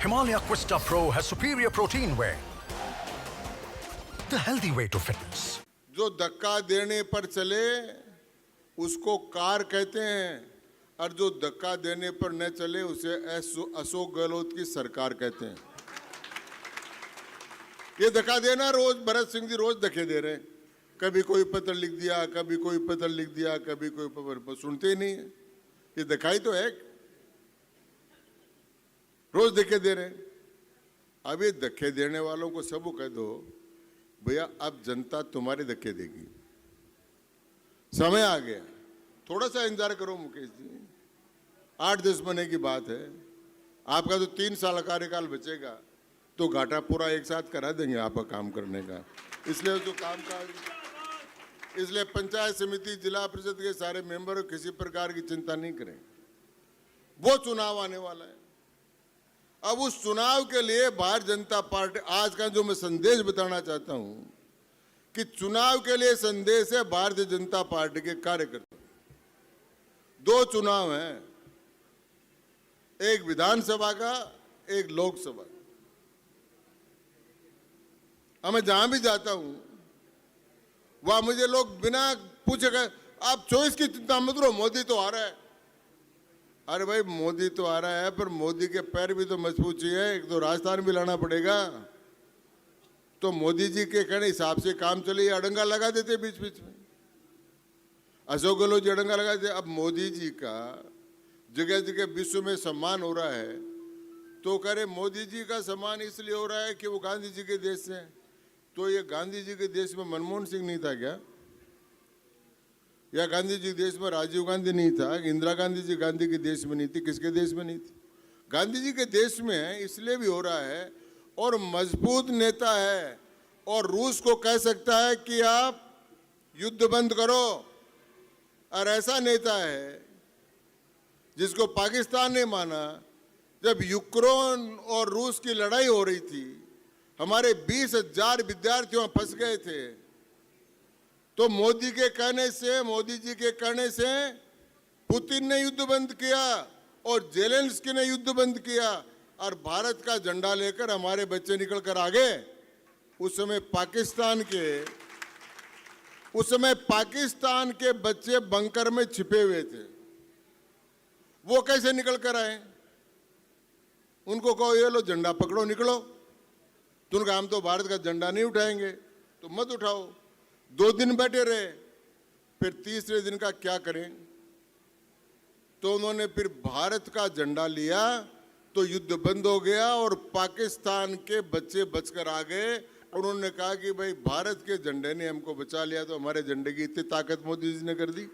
Himalaya Quista Pro has superior protein whey. The healthy way to fitness. जो धक्का देने पर चले उसको कार कहते हैं और जो धक्का देने पर न चले उसे अशोक गहलोत की सरकार कहते हैं। ये धक्का देना रोज भरत सिंह जी रोज धक्के दे रहे हैं, कभी कोई पत्र लिख दिया, कभी कोई पत्र लिख दिया, कभी कोई पत्र, सुनते ही नहीं है। ये दिखाई तो है, रोज धक्के दे रहे हैं। अब ये धक्के देने वालों को सबको कह दो भैया अब जनता तुम्हारे धक्के देगी, समय आ गया, थोड़ा सा इंतजार करो मुकेश जी। 8-10 महीने की बात है, आपका तो 3 साल कार्यकाल बचेगा तो घाटा पूरा एक साथ करा देंगे आपका काम करने का। इसलिए जो काम का इसलिए पंचायत समिति जिला परिषद के सारे मेंबर किसी प्रकार की चिंता नहीं करें। वो चुनाव आने वाला है, अब उस चुनाव के लिए भारतीय जनता पार्टी, आज का जो मैं संदेश बताना चाहता हूं कि चुनाव के लिए संदेश है भारतीय जनता पार्टी के कार्यकर्ता। 2 चुनाव हैं, एक विधानसभा का, एक लोकसभा का। मैं जहां भी जाता हूं वहां मुझे लोग बिना पूछे गए आप चॉइस की चिंता मत करो, मोदी तो आ रहा है। अरे भाई मोदी तो आ रहा है पर मोदी के पैर भी तो मजबूत चाहिए, एक तो राजस्थान भी लाना पड़ेगा। तो मोदी जी के कहने हिसाब से काम चले, अड़ंगा लगा देते बीच बीच में। अशोक गहलोत जी अड़ंगा लगा देते। अब मोदी जी का जगह जगह विश्व में सम्मान हो रहा है तो कह रहे मोदी जी का सम्मान इसलिए हो रहा है कि वो गांधी जी के देश से हैं। तो ये गांधी जी के देश में मनमोहन सिंह नहीं था क्या? या गांधी जी के देश में राजीव गांधी नहीं था? इंदिरा गांधी जी गांधी के देश में नहीं थी? किसके देश में नहीं थी? गांधी जी के देश में है, इसलिए भी हो रहा है। और मजबूत नेता है और रूस को कह सकता है कि आप युद्ध बंद करो, और ऐसा नेता है जिसको पाकिस्तान ने माना। जब यूक्रेन और रूस की लड़ाई हो रही थी, हमारे 20,000 विद्यार्थी वहां फंस गए थे, तो मोदी के कहने से, मोदी जी के कहने से पुतिन ने युद्ध बंद किया और जेलेंस्की ने युद्ध बंद किया और भारत का झंडा लेकर हमारे बच्चे निकल कर आ गए। उस समय पाकिस्तान के बच्चे बंकर में छिपे हुए थे, वो कैसे निकल कर आए? उनको कहो ये लो झंडा पकड़ो, निकलो। तो उनका हम तो भारत का झंडा नहीं उठाएंगे, तो मत उठाओ। 2 दिन बैठे रहे, फिर तीसरे दिन का क्या करें? तो उन्होंने फिर भारत का झंडा लिया तो युद्ध बंद हो गया और पाकिस्तान के बच्चे बचकर आ गए। उन्होंने कहा कि भाई भारत के झंडे ने हमको बचा लिया, तो हमारे झंडे की इतनी ताकत मोदी जी ने कर दी।